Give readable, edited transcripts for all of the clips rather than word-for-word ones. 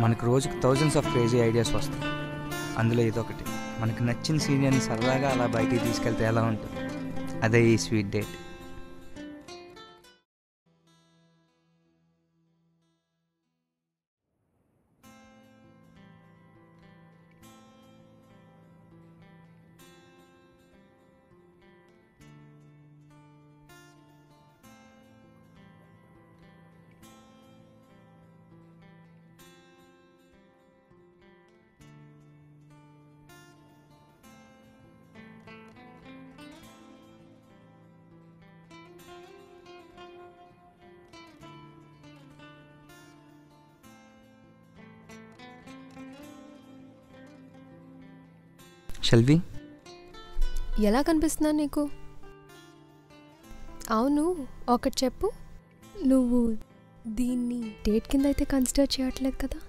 మనకు రోజుకి thousands of crazy ideas వస్తాయి. అందులో ఇదొకటి. మనకు నచ్చిన సీనియర్ని సరదాగా అలా బయటికి తీసుకెళ్తే ఎలా ఉంటుంది? అదే ఈ స్వీట్ డేట్. షెల్వి, ఎలా కనిపిస్తున్నా నీకు? అవును, ఒకటి చెప్పు, నువ్వు దీన్ని డేట్ కింద అయితే కన్సిడర్ చేయట్లేదు కదా?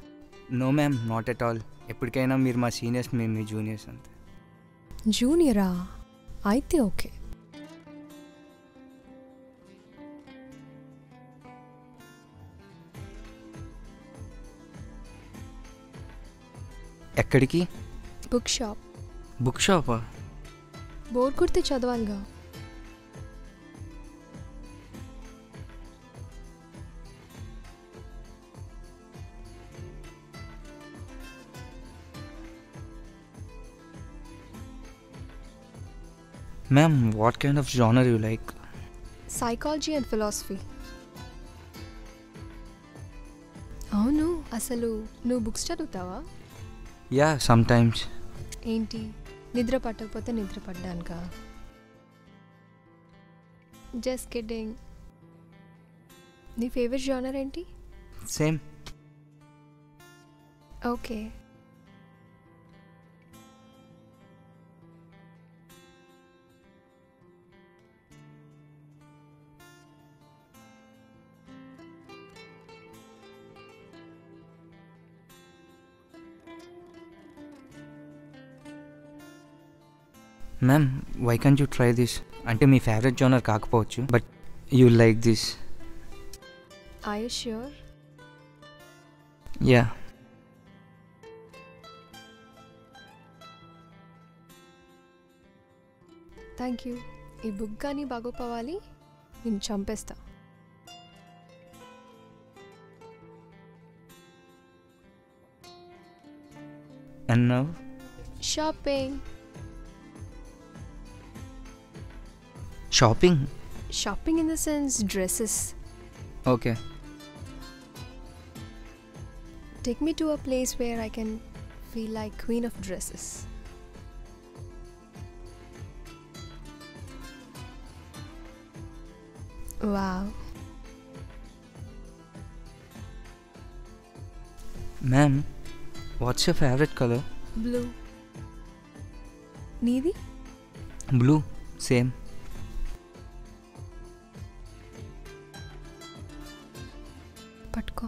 No ma'am, not at all. ఎప్పటికైనా మీరు మా సీనియర్స్, మేము మీ జూనియర్స్ అంతే. జూనియరా? అయితే ఓకే. ఎక్కడికి? Book shop. బుక్ షాపా? బోర్ కొడితే చదవాలిగా. Ma'am, what kind of genre you like? Psychology and philosophy. అవును, అసలు నువ్వు బుక్స్ చదువుతావా? Yeah, sometimes. ఏంటి, నిద్ర పట్టకపోతే నిద్ర పడ్డానుకా? Just kidding. నీ ఫేవరెట్ జానర్ ఏంటి? Same. Okay. Ma'am, why can't you try this? అంటే మీ ఫేవరెట్ జోనర్ కాకపోవచ్చు, but you like this. Are you sure? Yeah. Thank you. ఈ బుక్ కానీ బాగోపోవాలి, నేను చంపేస్తా. And now shopping. Shopping? Shopping in the sense dresses. Okay. Take me to a place where I can feel like queen of dresses. Wow. Ma'am, what's your favorite color? Blue. Needi? Blue, same. పట్టుకో.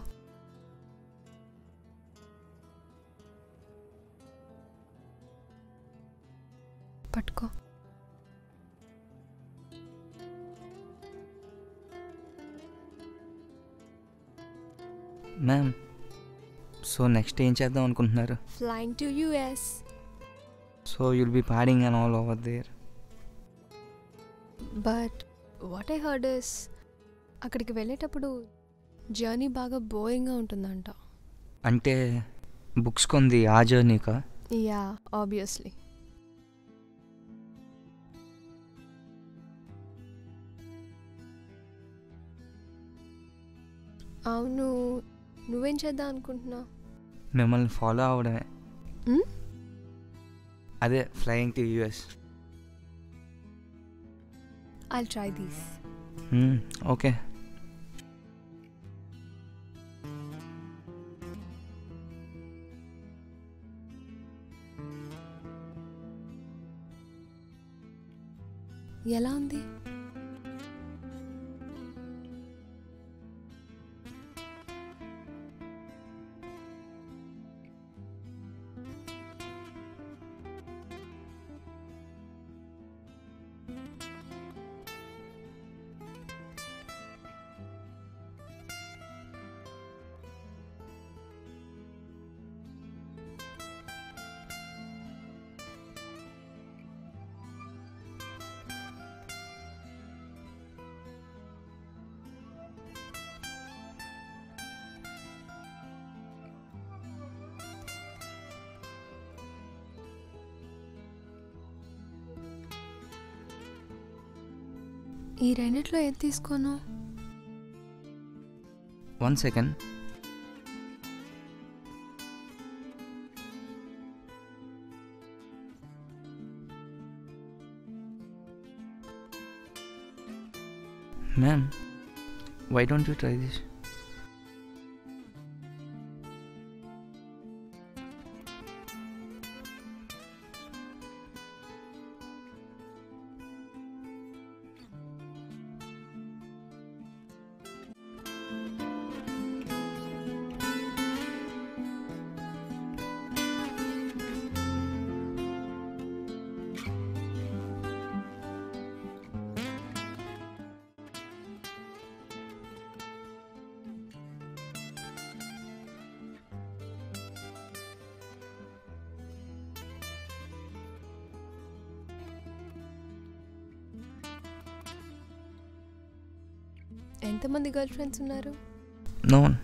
పట్టుకో. Ma'am, so next ఏం చేద్దాం అనుకుంటున్నారు? Flying to US. So you'll be padding and all over there. But what I heard is అక్కడికి వెళ్ళేటప్పుడు journey బాగా బోరింగ్గా ఉంటుందంట. అంటే బుక్స్ కొంది ఆ జర్నీకా? Yeah, obviously. అవును, నువ్వేం చేద్దాం అనుకుంటున్నావు? మిమ్మల్ని ఫాలో అవడమే. అదే flying to US. I'll try these. Okay. ఎలా ఉంది? ఈ రెండిట్లో ఏది తీసుకోను? 1 second. Ma'am, why don't you try this? ఎంతమంది గర్ల్ ఫ్రెండ్స్ ఉన్నారు? No one.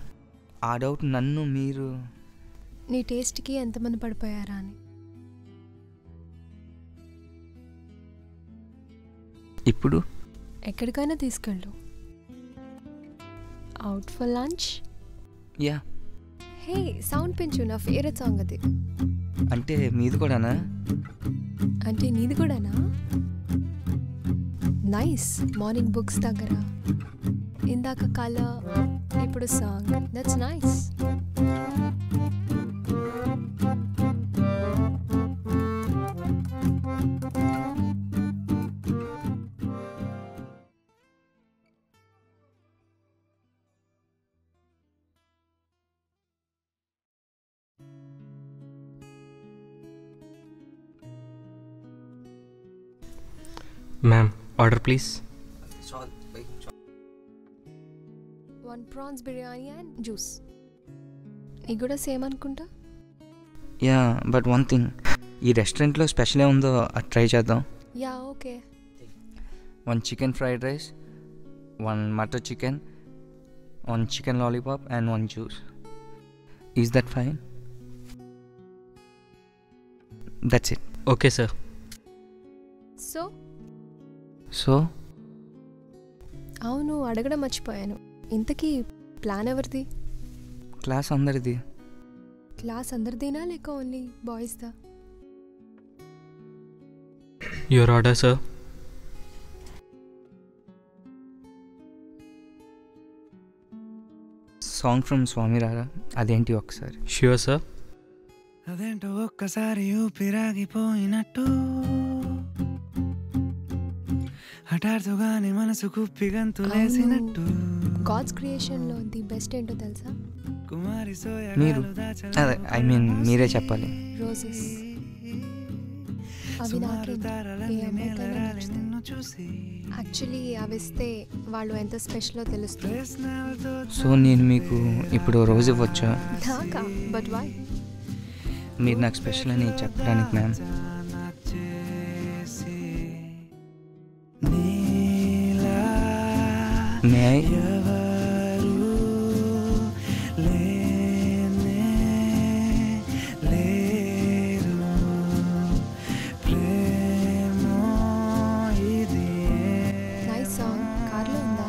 ఆ డౌట్ నన్ను మీరు నీ టేస్ట్కి ఎంతమంది పడిపోయారా అని. ఇప్పుడు ఎక్కడికైనా తీసుకెళ్ళు. Out for lunch? Yeah. Hey, sound పెంచు, నా ఫేవరెట్ సాంగ్ అది. అంటే మీది కూడానా? అంటే నీది కూడానా? నైస్. మార్నింగ్ బుక్స్ దగ్గర, ఇందాక కలర్, ఇప్పుడు song. That's nice. Ma'am, order please. 1 prawns biryani and juice. నీకు కూడా సేమ్ అనుకుంటా. యా, బట్ వన్ థింగ్, ఈ రెస్టారెంట్లో స్పెషల్ ఏముందో అది ట్రై చేద్దాం. Yeah, okay. 1 chicken fried rice, 1 butter chicken, 1 chicken lollipop and 1 juice. Is that fine? That's it. Okay, sir. So So, అవును, అడగడం మర్చిపోయాను. ఇంతకీ ప్లాన్ ఎవరిది? క్లాస్ అందరిది. క్లాస్ అందరిదేనా లేక ఓన్లీ బాయ్స్దా? Your order, sir. Song from Swamy Rara, అదేంటి ఒకసారి? Sure, sir. అదేంటో ఒక్కసారి ఊపిరాగిపోయినట్టు హఠాత్తుగానే మనసు కుప్పి గంతులేసినట్టు. గాడ్స్ క్రియేషన్లో ది బెస్ట్ ఏంటో తెలుసా? కుమారి మీరు అదే ఐ మీన్ మీరే చెప్పాలి. రోజెస్. అవి నాకేంటి, ఏ అమ్మాయికైనా నచ్చుతాయి. యాక్చువల్లీ అవి ఇస్తే వాళ్ళు ఎంత స్పెషలో తెలుస్తుంది. సో నేను మీకు ఇప్పుడు రోజు ఇవ్వచ్చా? నాకా? But why? మీరు నాకు స్పెషల్ అని చెప్పడానికి ma'am. May I? Nice song. కార్లో ఉందా?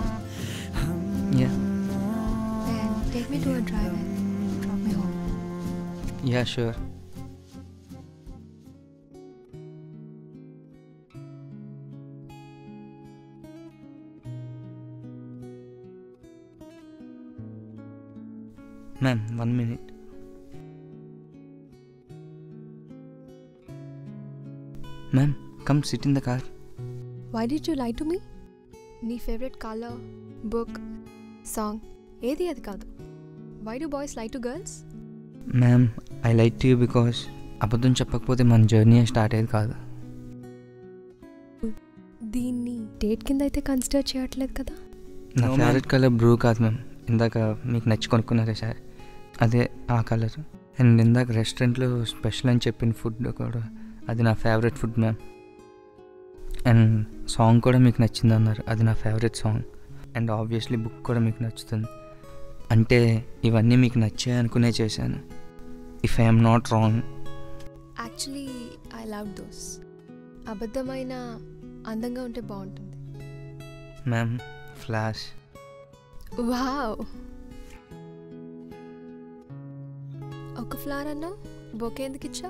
Yeah. Then take me to a drive and drop me home. Yeah, sure. Ma'am, 1 minute. Ma'am, come sit in the car. Why did you lie to me? నీ favourite colour, book, song ఏది అది కాదు. Why do boys lie to girls? Ma'am, I lied to you because అబద్ధం చెప్పకపోతే మన journey start అయ్యేది కాదు. దీన్ని డేట్ కింద అయితే కన్సిడర్ చేయట్లేదు కదా? నా ఫేవరెట్ కలర్ బ్లూ కాదు మ్యామ్. ఇందాక మీకు నచ్చి కొనుక్కున్నారే సార్, అదే ఆ కలర్. అండ్ ఇందాక రెస్టారెంట్లో స్పెషల్ అని చెప్పిన ఫుడ్ కూడా అది నా favourite food ma'am. And song కూడా మీకు నచ్చింది అన్నారు, అది నా favourite song. And obviously book కూడా మీకు నచ్చుతుంది. అంటే ఇవన్నీ మీకు నచ్చాయి అనుకునే చేశాను. If I'm not wrong. Actually I love those. అబద్ధమైన అందంగా ఉంటే బాగుంటుంది. Ma'am flash. వావ్, ఒక ఫ్లవర్ అన్నా బొకే ఎందుకు ఇచ్చా?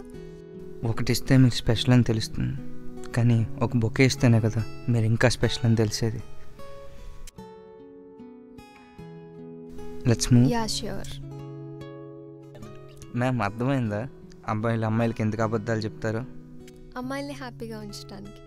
ఒకటి ఇస్తే మీకు స్పెషల్ అని తెలుస్తుంది, కానీ ఒక బొకే ఇస్తేనే కదా మీరు ఇంకా స్పెషల్ అని తెలిసేది. Let's move. Yeah sure. Ma'am అర్థమైందా అబ్బాయిలు అమ్మాయిలకి ఎందుకు అబద్ధాలు చెప్తారో? అమ్మాయిల్ని హ్యాపీగా ఉంచడానికి.